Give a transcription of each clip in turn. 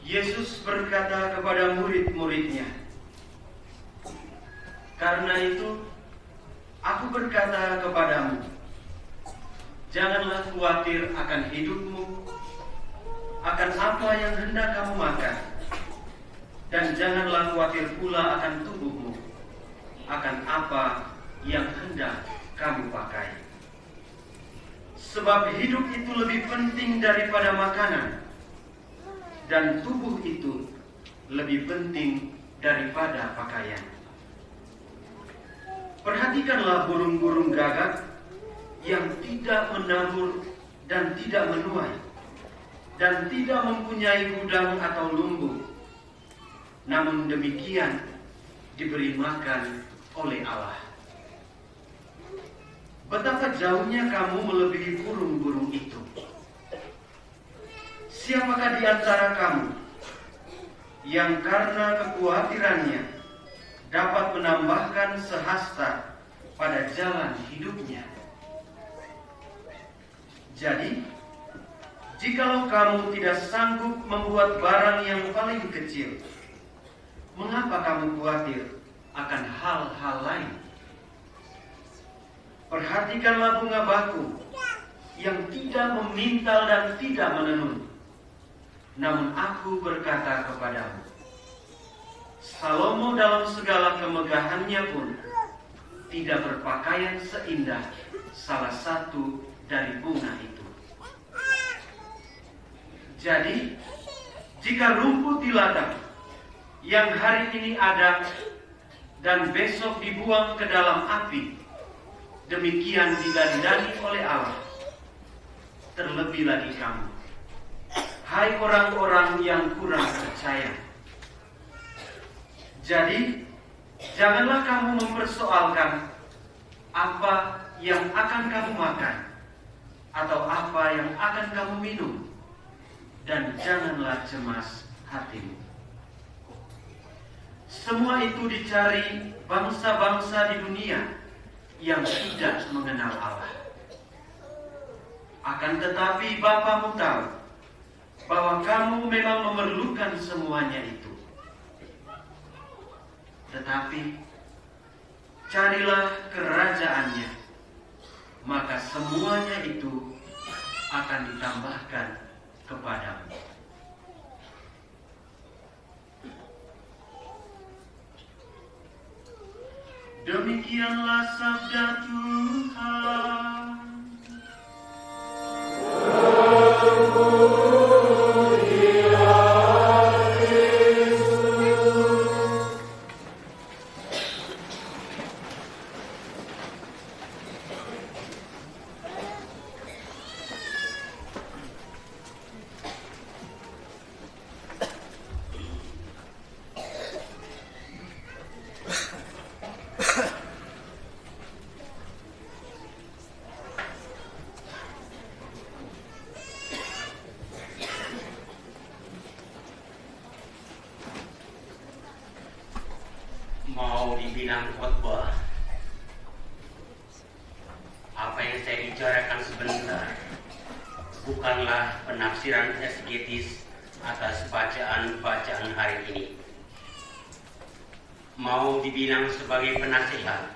Yesus berkata kepada murid-muridnya, "Karena itu, aku berkata kepadamu, janganlah khawatir akan hidupmu, akan apa yang hendak kamu makan, dan janganlah khawatir pula akan tubuhmu, akan apa yang hendak kamu pakai. Sebab hidup itu lebih penting daripada makanan, dan tubuh itu lebih penting daripada pakaian. Perhatikanlah burung-burung gagak yang tidak menabur dan tidak menuai, dan tidak mempunyai gudang atau lumbung, namun demikian diberi makan oleh Allah. Betapa jauhnya kamu melebihi burung-burung itu. Siapakah di antara kamu yang karena kekhawatirannya dapat menambahkan sehasta pada jalan hidupnya? Jadi, jikalau kamu tidak sanggup membuat barang yang paling kecil, mengapa kamu khawatir akan hal-hal lain? Perhatikanlah bunga bakung yang tidak memintal dan tidak menenun. Namun aku berkata kepadamu, Salomo dalam segala kemegahannya pun tidak berpakaian seindah salah satu dari bunga itu. Jadi, jika rumput di ladang yang hari ini ada dan besok dibuang ke dalam api, demikian didandani oleh Allah, terlebih lagi kamu, hai orang-orang yang kurang percaya. Jadi, janganlah kamu mempersoalkan apa yang akan kamu makan atau apa yang akan kamu minum, dan janganlah cemas hatimu. Semua itu dicari bangsa-bangsa di dunia yang tidak mengenal Allah. Akan tetapi Bapamu tahu bahwa kamu memang memerlukan semuanya itu. Tetapi carilah kerajaannya, maka semuanya itu akan ditambahkan kepadamu. Demikianlah sabda Tuhan. Mau dibilang khotbah, apa yang saya bicarakan sebentar bukanlah penafsiran exegetis atas bacaan-bacaan hari ini. Mau dibilang sebagai penasihat,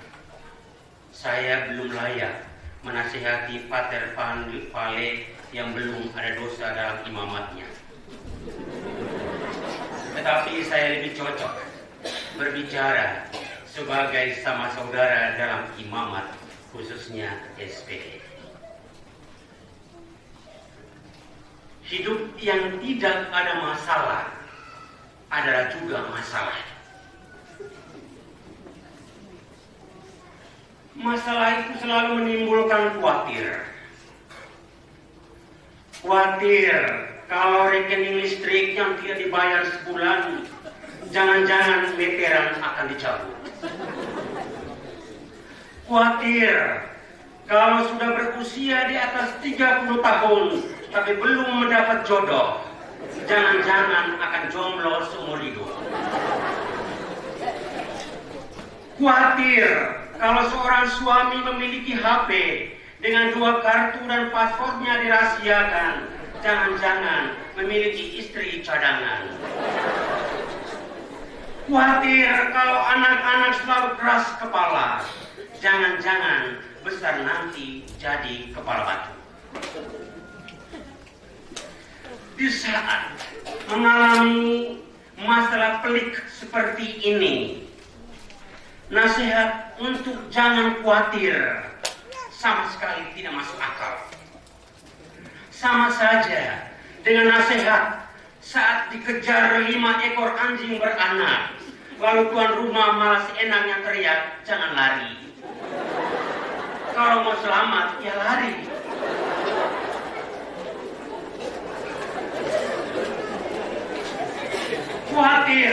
saya belum layak menasihati Pater Van Vale yang belum ada dosa dalam imamatnya. Tetapi saya lebih cocok berbicara sebagai sama saudara dalam imamat, khususnya SPD. Hidup yang tidak ada masalah adalah juga masalah. Masalah itu selalu menimbulkan khawatir. Khawatir kalau rekening listrik yang tidak dibayar sebulan, jangan-jangan meteran akan dicabut. Khawatir kalau sudah berusia di atas 30 tahun tapi belum mendapat jodoh, jangan-jangan akan jomblo seumur hidup. Khawatir kalau seorang suami memiliki HP dengan 2 kartu dan passwordnya dirahasiakan, jangan-jangan memiliki istri cadangan. Khawatir kalau anak-anak selalu keras kepala, jangan-jangan besar nanti jadi kepala batu. Di saat mengalami masalah pelik seperti ini, nasihat untuk jangan khawatir sama sekali tidak masuk akal. Sama saja dengan nasihat saat dikejar 5 ekor anjing beranak, lalu tuan rumah malas enaknya teriak, jangan lari. Kalau mau selamat, ya lari. Khawatir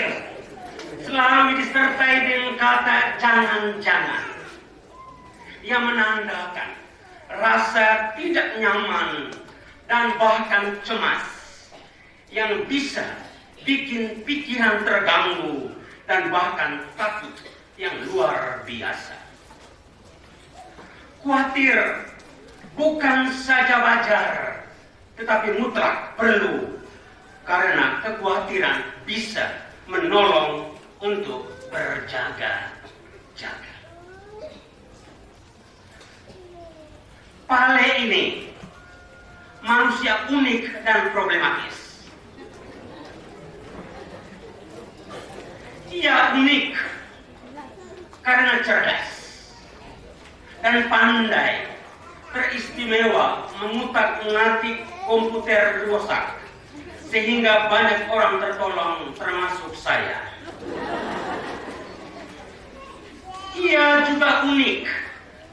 selalu disertai dengan kata jangan-jangan, yang menandakan rasa tidak nyaman dan bahkan cemas, yang bisa bikin pikiran terganggu dan bahkan takut yang luar biasa. Khawatir bukan saja wajar, tetapi mutlak perlu, karena kekhawatiran bisa menolong untuk berjaga-jaga. Pale ini manusia unik dan problematis. Ia unik karena cerdas dan pandai, teristimewa mengutak-ngatik komputer rusak, sehingga banyak orang tertolong termasuk saya. Ia juga unik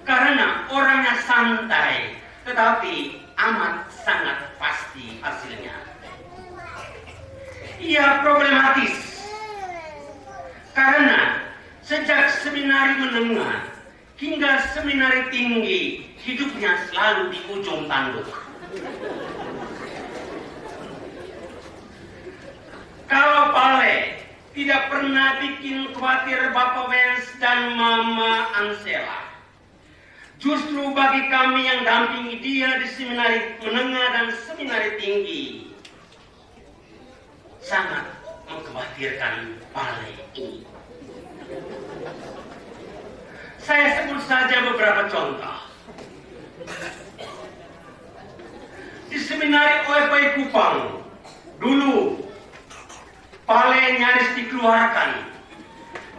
karena orangnya santai, tetapi amat sangat pasti hasilnya. Ia problematis karena sejak seminari menengah hingga seminari tinggi, hidupnya selalu di ujung tanduk. Kalau Pale tidak pernah bikin khawatir Bapak Wens dan Mama Ansela, justru bagi kami yang dampingi dia di seminari menengah dan seminari tinggi, sangat mengkhawatirkan Pale ini. Saya sebut saja beberapa contoh. Di seminari OFI Kupang, dulu Pale nyaris dikeluarkan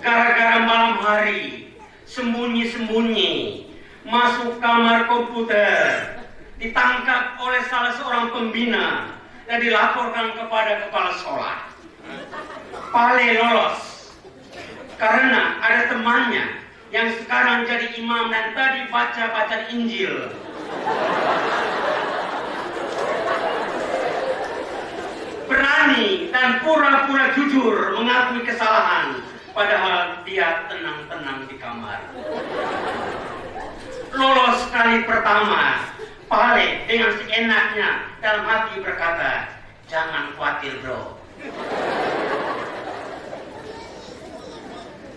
gara-gara malam hari sembunyi-sembunyi masuk kamar komputer, ditangkap oleh salah seorang pembina dan dilaporkan kepada kepala sekolah. Pale lolos karena ada temannya yang sekarang jadi imam dan tadi baca Injil. Berani dan pura-pura jujur mengakui kesalahan, padahal dia tenang-tenang di kamar. Lolos kali pertama, Pale dengan seenaknya dalam hati berkata, jangan khawatir bro.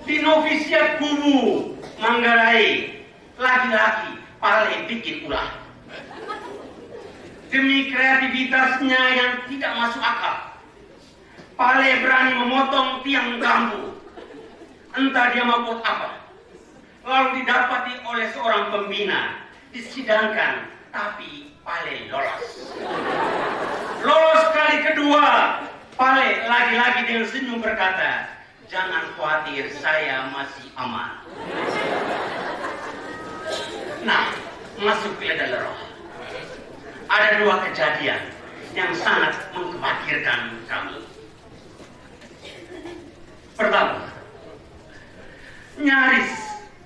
Di novisiat Kubu Manggarai, lagi-lagi Pale bikin ulah. Demi kreativitasnya yang tidak masuk akal, Pale berani memotong tiang bambu. Entah dia mau buat apa. Lalu didapati oleh seorang pembina, disidangkan, tapi Pale lolos. Lolos kali kedua, Pale lagi-lagi dengan senyum berkata, jangan khawatir, saya masih aman. Nah, masuk ke dalam roh. Ada 2 kejadian yang sangat mengkhawatirkan kami. Pertama, nyaris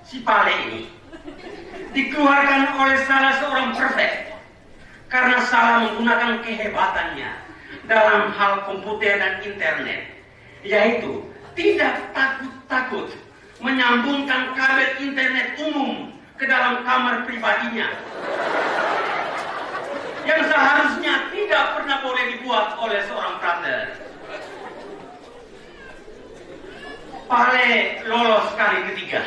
si Pale ini dikeluarkan oleh salah seorang prefek karena salah menggunakan kehebatannya dalam hal komputer dan internet, yaitu tidak takut-takut menyambungkan kabel internet umum ke dalam kamar pribadinya, yang seharusnya tidak pernah boleh dibuat oleh seorang frater. Pale lolos kali ketiga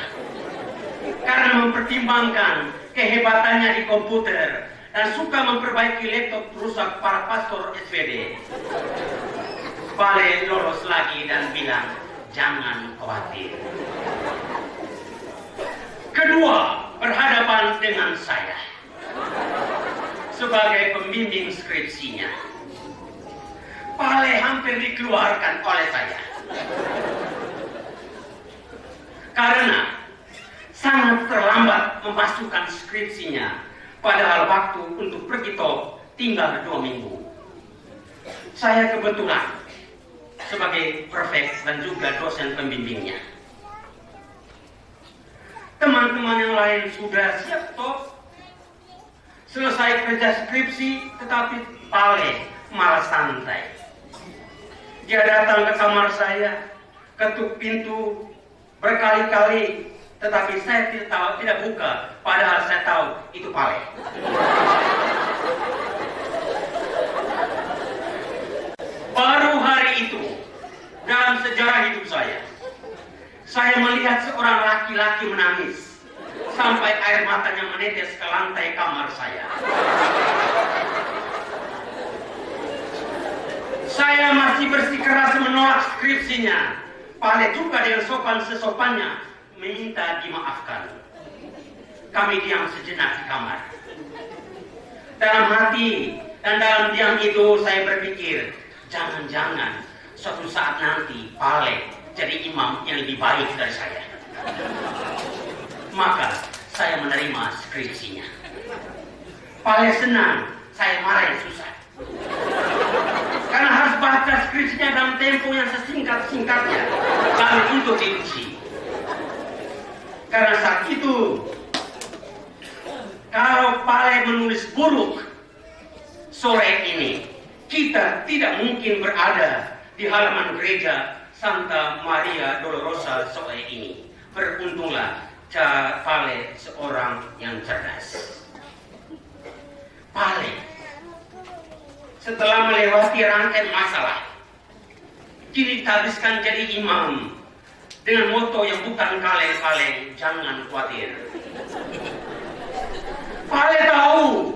karena mempertimbangkan kehebatannya di komputer dan suka memperbaiki laptop rusak para pastor SVD. Pale lolos lagi dan bilang, jangan khawatir. Kedua, berhadapan dengan saya sebagai pembimbing skripsinya. Pale hampir dikeluarkan oleh saya karena sangat terlambat memasukkan skripsinya, padahal waktu untuk pergi top tinggal 2 minggu. Saya kebetulan sebagai prefek dan juga dosen pembimbingnya. Teman-teman yang lain sudah siap top, selesai kerja skripsi, tetapi Pale malah santai. Dia datang ke kamar saya, ketuk pintu berkali-kali, tetapi saya tidak buka, padahal saya tahu itu Pale. Baru hari itu, dalam sejarah hidup saya melihat seorang laki-laki menangis sampai air matanya menetes ke lantai kamar saya. Saya masih bersikeras menolak skripsinya. Pale juga dengan sopan sesopannya meminta dimaafkan. Kami diam sejenak di kamar. Dalam hati dan dalam diam itu saya berpikir, jangan-jangan suatu saat nanti Pale jadi imam yang lebih baik dari saya. Maka saya menerima skripsinya. Pale senang, saya marah yang susah. Karena harus baca skripsinya dalam tempo yang sesingkat-singkatnya, lalu untuk diuji. Karena saat itu, kalau Pale menulis buruk sore ini, kita tidak mungkin berada di halaman gereja Santa Maria Dolorosa sore ini. Beruntunglah Pale seorang yang cerdas. Pale setelah melewati rangkaian masalah, kini dihabiskan jadi imam dengan moto yang bukan kaleng-kaleng, jangan khawatir. Pale tahu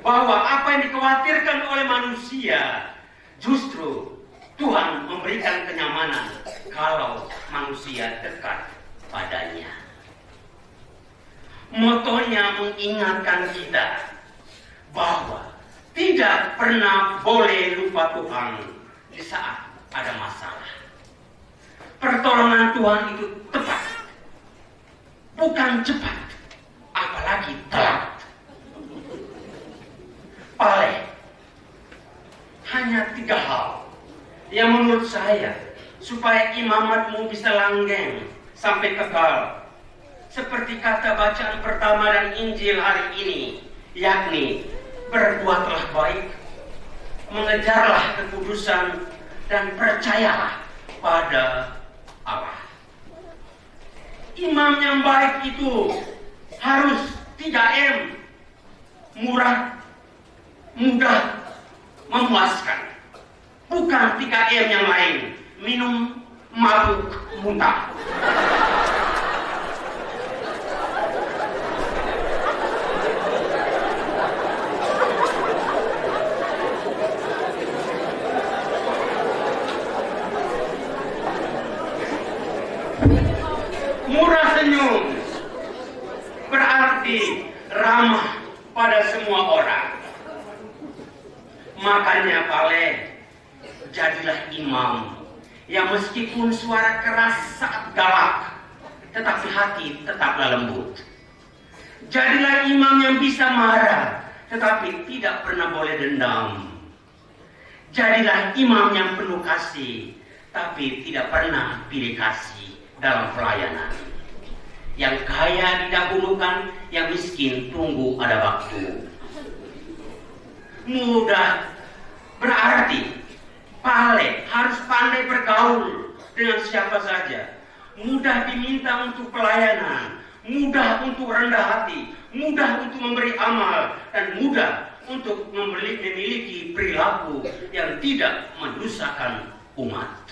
bahwa apa yang dikhawatirkan oleh manusia, justru Tuhan memberikan kenyamanan kalau manusia dekat padanya. Motonya mengingatkan kita bahwa tidak pernah boleh lupa Tuhan di saat ada masalah. Pertolongan Tuhan itu tepat, bukan cepat, apalagi telat. Pale hanya 3 hal yang menurut saya supaya imamatmu bisa langgeng sampai kekal. Seperti kata bacaan pertama dan Injil hari ini, yakni berbuatlah baik, mengejarlah kekudusan, dan percayalah pada Allah. Imam yang baik itu harus 3M, murah, mudah, memuaskan. Bukan 3M yang lain, minum, mabuk, muntah. Murah senyum berarti ramah pada semua orang. Makanya Pale, jadilah imam yang meskipun suara keras saat galak, tetapi hati tetaplah lembut. Jadilah imam yang bisa marah, tetapi tidak pernah boleh dendam. Jadilah imam yang penuh kasih, tapi tidak pernah pilih kasih dalam pelayanan. Yang kaya didahulukan, yang miskin tunggu ada waktu. Mudah berarti Pale harus pandai bergaul dengan siapa saja. Mudah diminta untuk pelayanan, mudah untuk rendah hati, mudah untuk memberi amal, dan mudah untuk memiliki perilaku yang tidak mendusakan umat.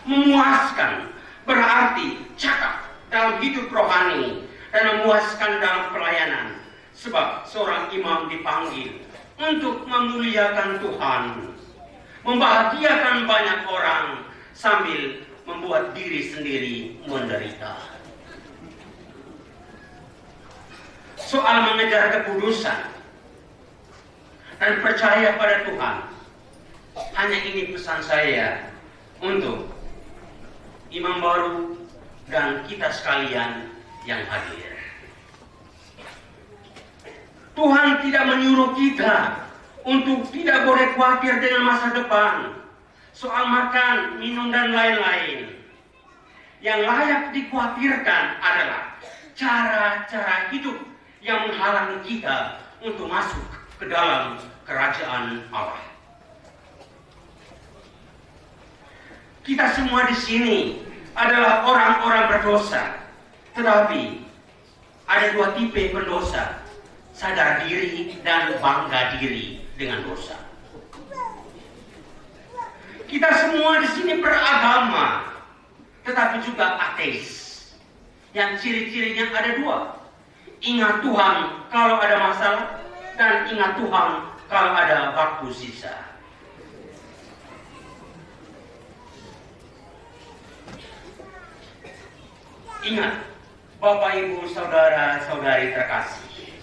Memuaskan berarti cakap dalam hidup rohani dan memuaskan dalam pelayanan. Sebab seorang imam dipanggil untuk memuliakan Tuhan, membahagiakan banyak orang sambil membuat diri sendiri menderita. Soal mengejar kekudusan dan percaya pada Tuhan, hanya ini pesan saya untuk imam baru dan kita sekalian yang hadir. Tuhan tidak menyuruh kita untuk tidak boleh khawatir dengan masa depan, soal makan, minum, dan lain-lain. Yang layak dikhawatirkan adalah cara-cara hidup yang menghalangi kita untuk masuk ke dalam kerajaan Allah. Kita semua di sini adalah orang-orang berdosa, tetapi ada dua tipe pendosa: sadar diri dan bangga diri dengan dosa. Kita semua di sini beragama, tetapi juga ateis. Yang ciri-cirinya ada dua: ingat Tuhan kalau ada masalah, dan ingat Tuhan kalau ada waktu sisa. Ingat, Bapak, Ibu, Saudara-saudari terkasih,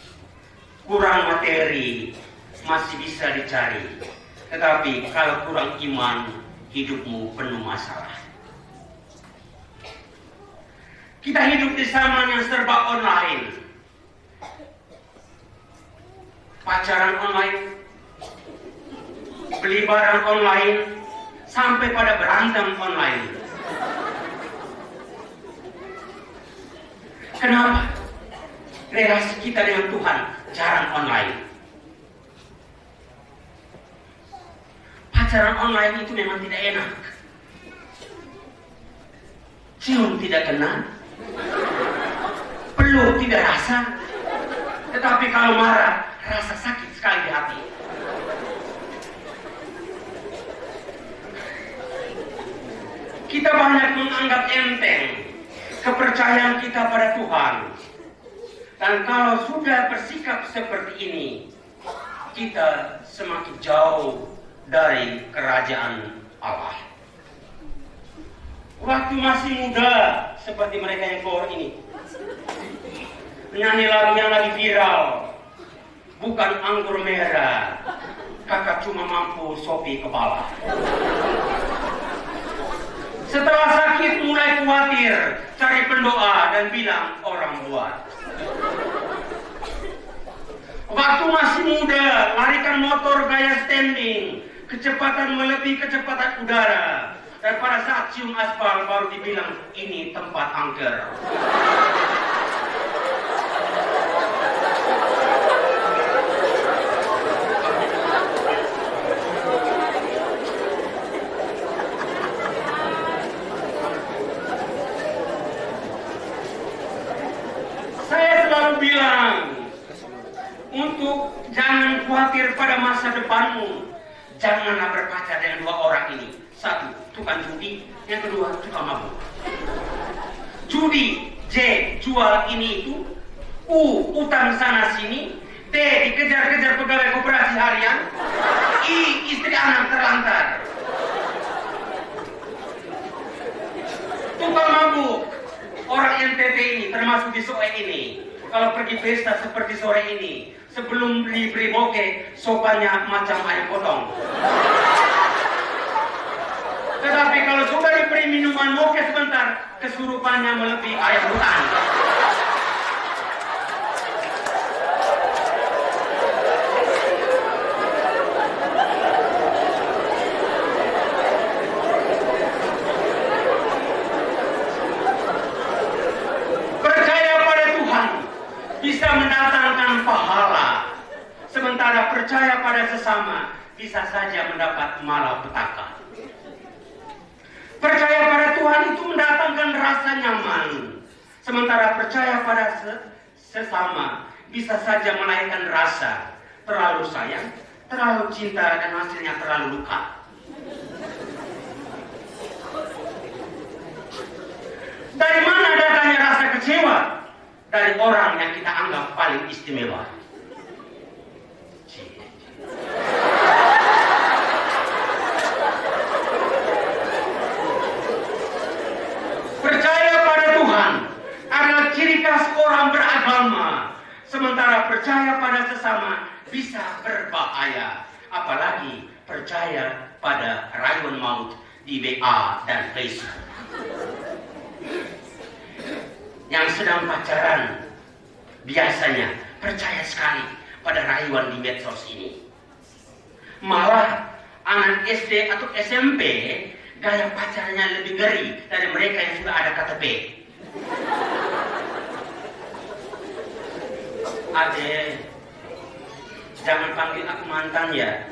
kurang materi masih bisa dicari, tetapi kalau kurang iman, hidupmu penuh masalah. Kita hidup di zaman yang serba online. Pacaran online, beli barang online, sampai pada berantem online. Kenapa? Relasi kita dengan Tuhan jarang online. Pacaran online itu memang tidak enak. Cium tidak kena, peluk tidak rasa, tetapi kalau marah, rasa sakit sekali di hati. Kita banyak menganggap enteng kepercayaan kita pada Tuhan. Dan kalau sudah bersikap seperti ini, kita semakin jauh dari kerajaan Allah. Waktu masih muda, seperti mereka yang keluar ini, menyanyi lagu yang lagi viral, bukan anggur merah, kakak cuma mampu sopi kepala. Setelah sakit mulai khawatir, cari pendoa dan bilang orang buat. Waktu masih muda, larikan motor gaya standing, kecepatan melebihi kecepatan udara. Dan pada saat cium aspal baru dibilang ini tempat angker. Bilang untuk jangan khawatir pada masa depanmu. Janganlah berkaca dengan dua orang ini. Satu, tukang judi. Yang kedua, tukang mabuk. Judi, J, jual ini itu. U, utang sana sini. D, dikejar-kejar pegawai koperasi harian. I, istri anak terlantar. Tukang mabuk, orang NTT ini, termasuk di Soe ini, kalau pergi pesta seperti sore ini, sebelum beli bokeh, sopannya macam ayam potong. Tetapi kalau sudah diberi minuman bokeh sebentar, kesurupannya melebihi ayam hutan. Bisa mendatangkan pahala, sementara percaya pada sesama bisa saja mendapat malapetaka. Percaya pada Tuhan itu mendatangkan rasa nyaman, sementara percaya pada sesama bisa saja melahirkan rasa terlalu sayang, terlalu cinta, dan hasilnya terlalu luka. Dari mana datangnya rasa kecewa? Dari orang yang kita anggap paling istimewa. berbahaya. Apalagi percaya pada rayuan maut di WA dan Facebook. Yang sedang pacaran biasanya percaya sekali pada rayuan di medsos ini. Malah anak SD atau SMP gaya pacarnya lebih ngeri dari mereka yang sudah ada KTP. Ade, jangan panggil aku mantan ya.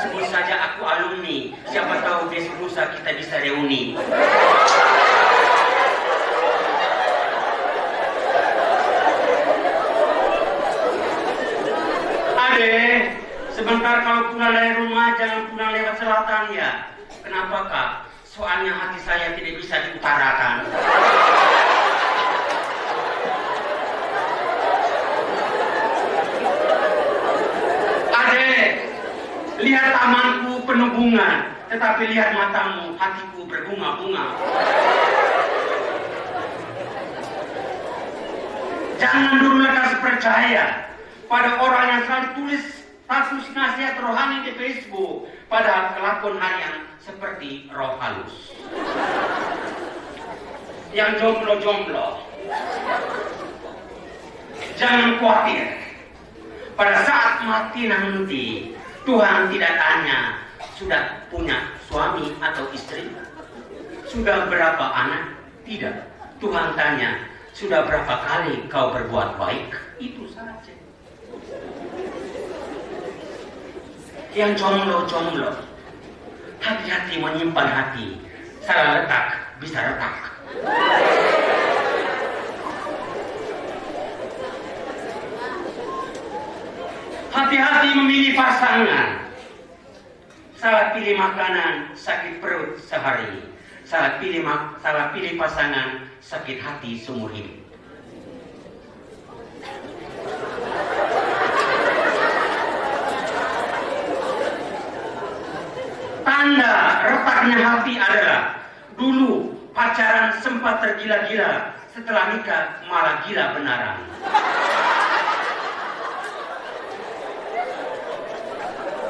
Sebut saja aku alumni. Siapa tahu besok lusa kita bisa reuni. Ade, sebentar kalau pulang dari rumah jangan pulang lewat selatan ya. Kenapa kak? Soalnya hati saya tidak bisa diutarakan. Ade, lihat tamanku penuh bunga, tetapi lihat matamu, hatiku berbunga-bunga. Jangan dulu lekas percaya pada orang yang selalu tulis status nasihat rohani di Facebook, pada kelakuan harian seperti roh halus. Yang jomblo-jomblo, jangan khawatir. Pada saat mati nanti, Tuhan tidak tanya sudah punya suami atau istri, sudah berapa anak. Tidak, Tuhan tanya sudah berapa kali kau berbuat baik. Itu saja. Yang jomblo-jomblo, hati-hati menyimpan hati. Salah letak bisa retak. Hati-hati memilih pasangan. Salah pilih makanan, sakit perut sehari. Salah pilih pasangan, sakit hati seumur hidup. Tanda retaknya hati adalah dulu pacaran sempat tergila-gila, setelah nikah malah gila benaran.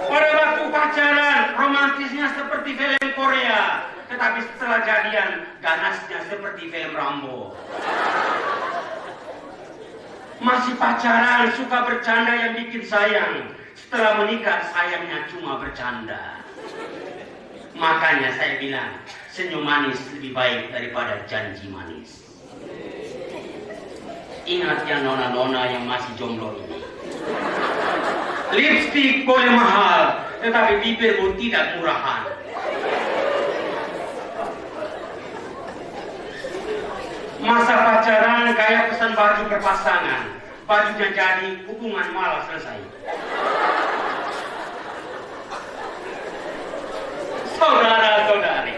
Pada waktu pacaran romantisnya seperti film Korea, tetapi setelah jadian ganasnya seperti film Rambo. Masih pacaran suka bercanda yang bikin sayang, setelah menikah sayangnya cuma bercanda. Makanya saya bilang, senyum manis lebih baik daripada janji manis. Ingat ya nona-nona yang masih jomblo ini. Lipstik boleh mahal, tetapi bibirmu tidak murahan. Masa pacaran kayak pesan baju berpasangan. Bajunya jadi, hubungan malah selesai. Saudara-saudari,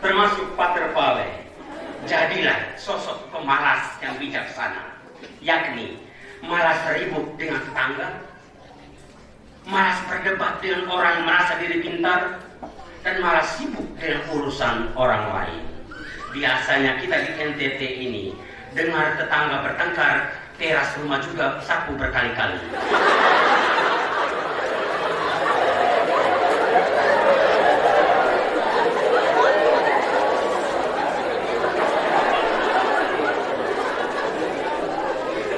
termasuk Pater Pale, jadilah sosok pemalas yang bijaksana, yakni malas ribut dengan tetangga, malas berdebat dengan orang yang merasa diri pintar, dan malas sibuk dengan urusan orang lain. Biasanya kita di NTT ini dengar tetangga bertengkar, teras rumah juga sapu berkali-kali.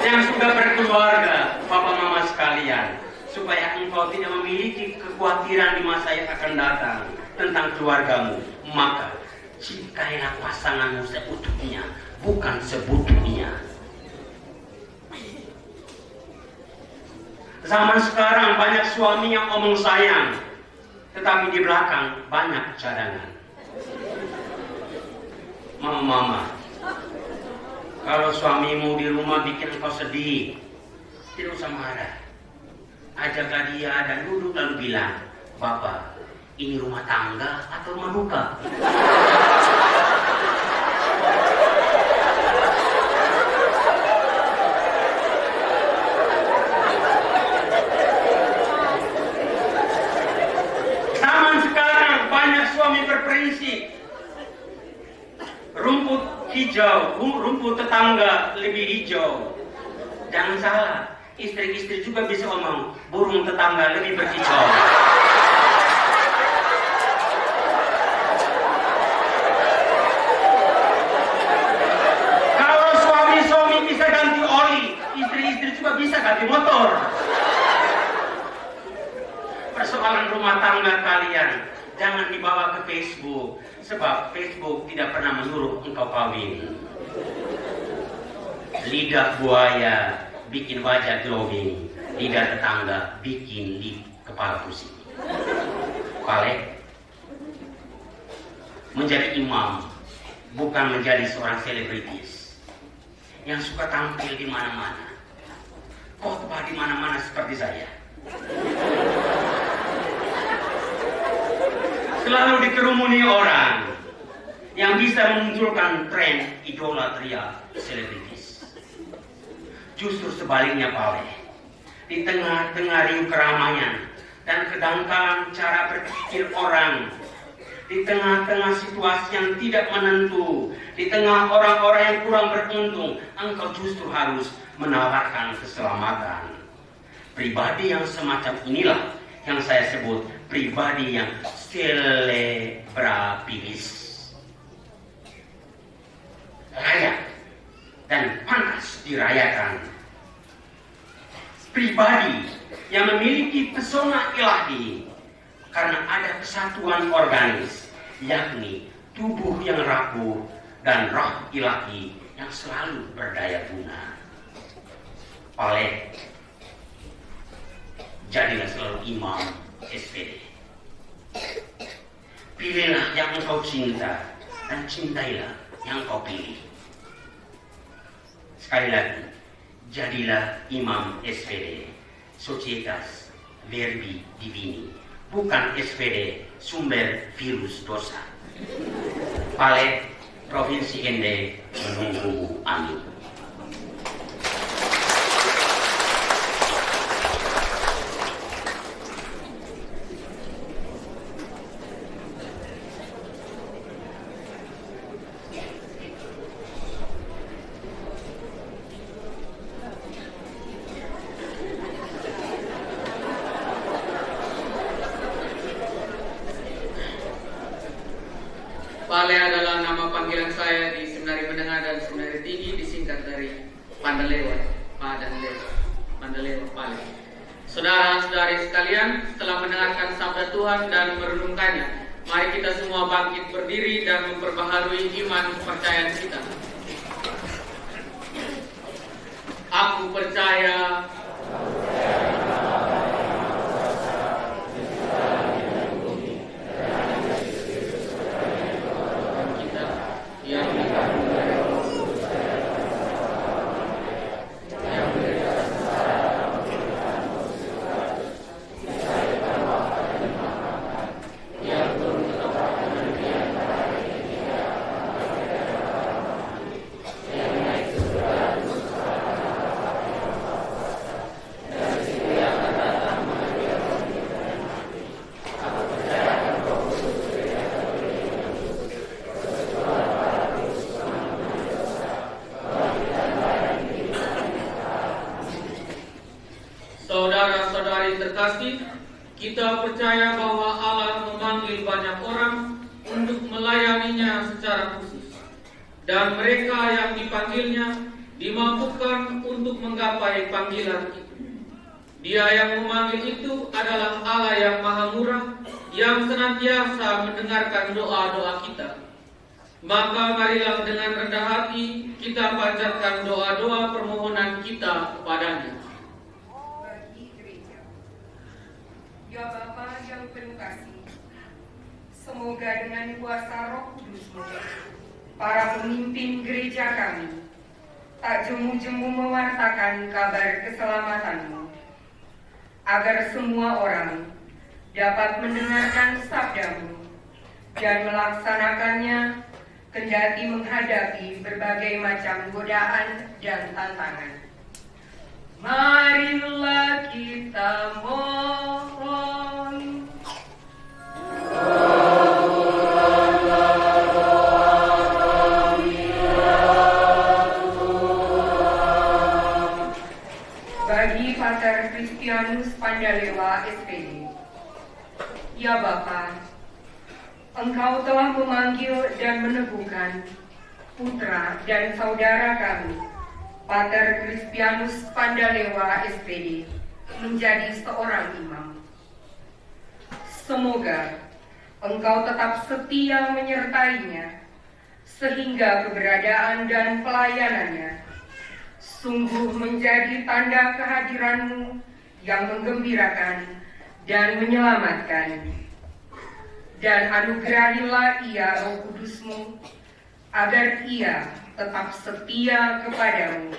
Yang sudah berkeluarga, papa mama sekalian, supaya engkau tidak memiliki kekhawatiran di masa yang akan datang tentang keluargamu, maka cintailah pasanganmu seutuhnya, bukan sebutuhnya. Zaman sekarang banyak suami yang omong sayang, tetapi di belakang banyak cadangan. Mama, kalau suamimu di rumah bikin engkau sedih, tidak usah marah. Ajaklah dia dan duduk lalu bilang, Bapak, ini rumah tangga atau rumah duka? Zaman sekarang banyak suami berprinsip. Rumput hijau, rumput tetangga lebih hijau. Jangan salah, Istri-istri juga bisa omong, burung tetangga lebih berkicau. Kalau suami-suami bisa ganti oli, istri-istri juga bisa ganti motor. Persoalan rumah tangga kalian jangan dibawa ke Facebook, sebab Facebook tidak pernah menyuruh engkau kawin. Lidah buaya bikin wajah glowing, lidah tetangga bikin kepala pusing. Kale, menjadi imam bukan menjadi seorang selebritis yang suka tampil di mana-mana, khotbah di mana-mana seperti saya. Selalu dikerumuni orang yang bisa memunculkan tren idolatria selebritis. Justru sebaliknya Pak, di tengah-tengah riuh keramaian dan kedangkalan cara berpikir orang, di tengah-tengah situasi yang tidak menentu, di tengah orang-orang yang kurang beruntung, engkau justru harus menawarkan keselamatan. Pribadi yang semacam inilah yang saya sebut pribadi yang selebrabilis. Layak dan pantas dirayakan. Pribadi yang memiliki pesona ilahi karena ada kesatuan organis, yakni tubuh yang rapuh dan roh ilahi yang selalu berdaya guna. Pale, jadilah selalu imam SPD. Pilihlah yang engkau cinta dan cintailah yang kau pilih. Sekali lagi, jadilah imam SPD, Societas Verbi Divini, bukan SPD, sumber virus dosa. Pale, Provinsi Ende menunggu. Amin. Pale adalah nama panggilan saya di seminari menengah dan seminari tinggi, disingkat dari Pandalewa, Pandalewa Pale. Saudara-saudari sekalian, setelah mendengarkan sabda Tuhan dan merenungkannya, mari kita semua bangkit berdiri dan memperbaharui iman kepercayaan kita. Aku percaya saudara-saudari terkasih, kita percaya bahwa Allah memanggil banyak orang untuk melayaninya secara khusus, dan mereka yang dipanggilnya dimampukan untuk menggapai panggilan itu. Dia yang memanggil itu adalah Allah yang Maha Murah, yang senantiasa mendengarkan doa-doa kita. Maka marilah dengan rendah hati kita panjatkan doa-doa permohonan kita kepadanya. Ya Bapa yang penuh kasih, semoga dengan kuasa Roh Kudus-Mu, para pemimpin gereja kami tak jemu-jemu mewartakan kabar keselamatan-Mu, agar semua orang dapat mendengarkan sabda-Mu dan melaksanakannya, kendati menghadapi berbagai macam godaan dan tantangan. Marilah kita mohon. Bagi Pandalewa SPD. Ya Bapa, Engkau telah memanggil dan meneguhkan putra dan saudara kami, Pater Crispianus Pandalewa SPD, menjadi seorang imam. Semoga Engkau tetap setia menyertainya, sehingga keberadaan dan pelayanannya sungguh menjadi tanda kehadiran-Mu yang menggembirakan dan menyelamatkan. Dan anugerahilah ia Roh Kudus-Mu, agar ia tetap setia kepadamu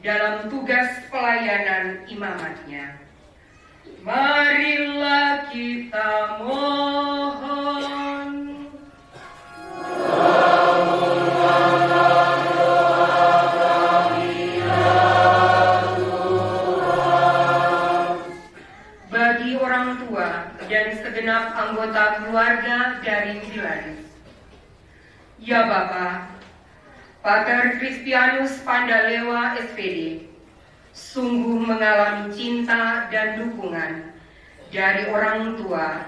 dalam tugas pelayanan imamatnya. Marilah kita mohon. Bagi orang tua dan segenap anggota keluarga dari Villaris. Ya Bapa, Pater Crispianus Pandalewa SPD sungguh mengalami cinta dan dukungan dari orang tua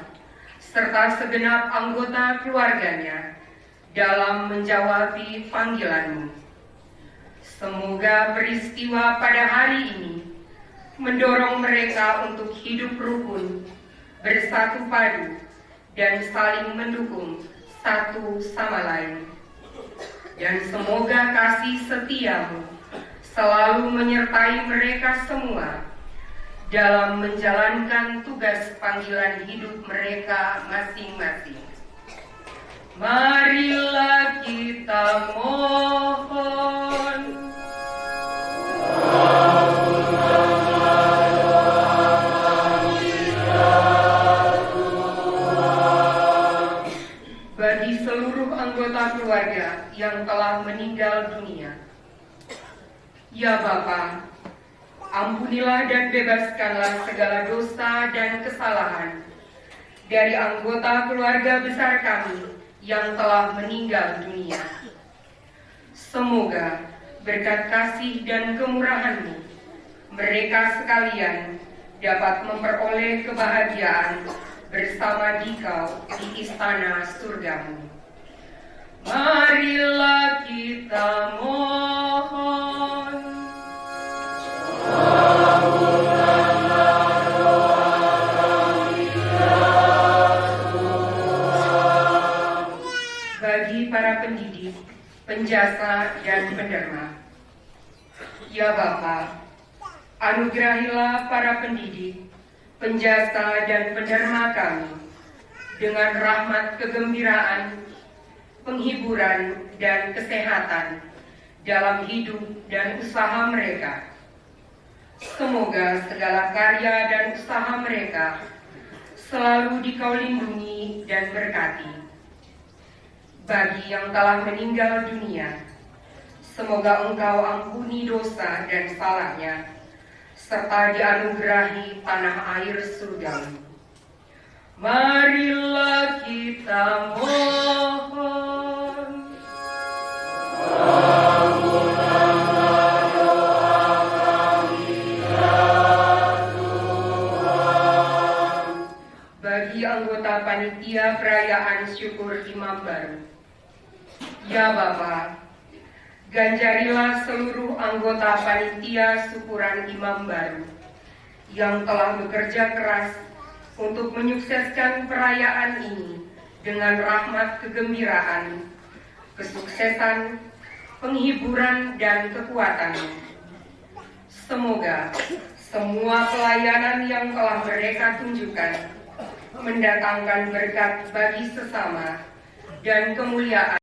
serta segenap anggota keluarganya dalam menjawabi panggilan-Mu. Semoga peristiwa pada hari ini mendorong mereka untuk hidup rukun, bersatu padu, dan saling mendukung satu sama lain. Dan semoga kasih setia-Mu selalu menyertai mereka semua dalam menjalankan tugas panggilan hidup mereka masing-masing. Marilah kita mohon. Bagi seluruh anggota keluarga yang telah meninggal dunia, ya Bapa, ampunilah dan bebaskanlah segala dosa dan kesalahan dari anggota keluarga besar kami yang telah meninggal dunia. Semoga berkat kasih dan kemurahan-Mu, mereka sekalian dapat memperoleh kebahagiaan bersama Dikau di istana surga-Mu. Marilah kita mohon. Bagi para pendidik, penjasa, dan penderma, ya Bapa, anugerahilah para pendidik, penjasa, dan penderma kami dengan rahmat kegembiraan, penghiburan, dan kesehatan dalam hidup dan usaha mereka. Semoga segala karya dan usaha mereka selalu Dikau lindungi dan berkati. Bagi yang telah meninggal dunia, semoga Engkau ampuni dosa dan salahnya, serta dianugerahi tanah air surga-Mu. Marilah kita mohon. Bagi anggota panitia perayaan syukur imam baru, ya Bapa, ganjarilah seluruh anggota panitia syukuran imam baru yang telah bekerja keras untuk menyukseskan perayaan ini dengan rahmat kegembiraan, kesuksesan, penghiburan, dan kekuatan. Semoga semua pelayanan yang telah mereka tunjukkan mendatangkan berkat bagi sesama dan kemuliaan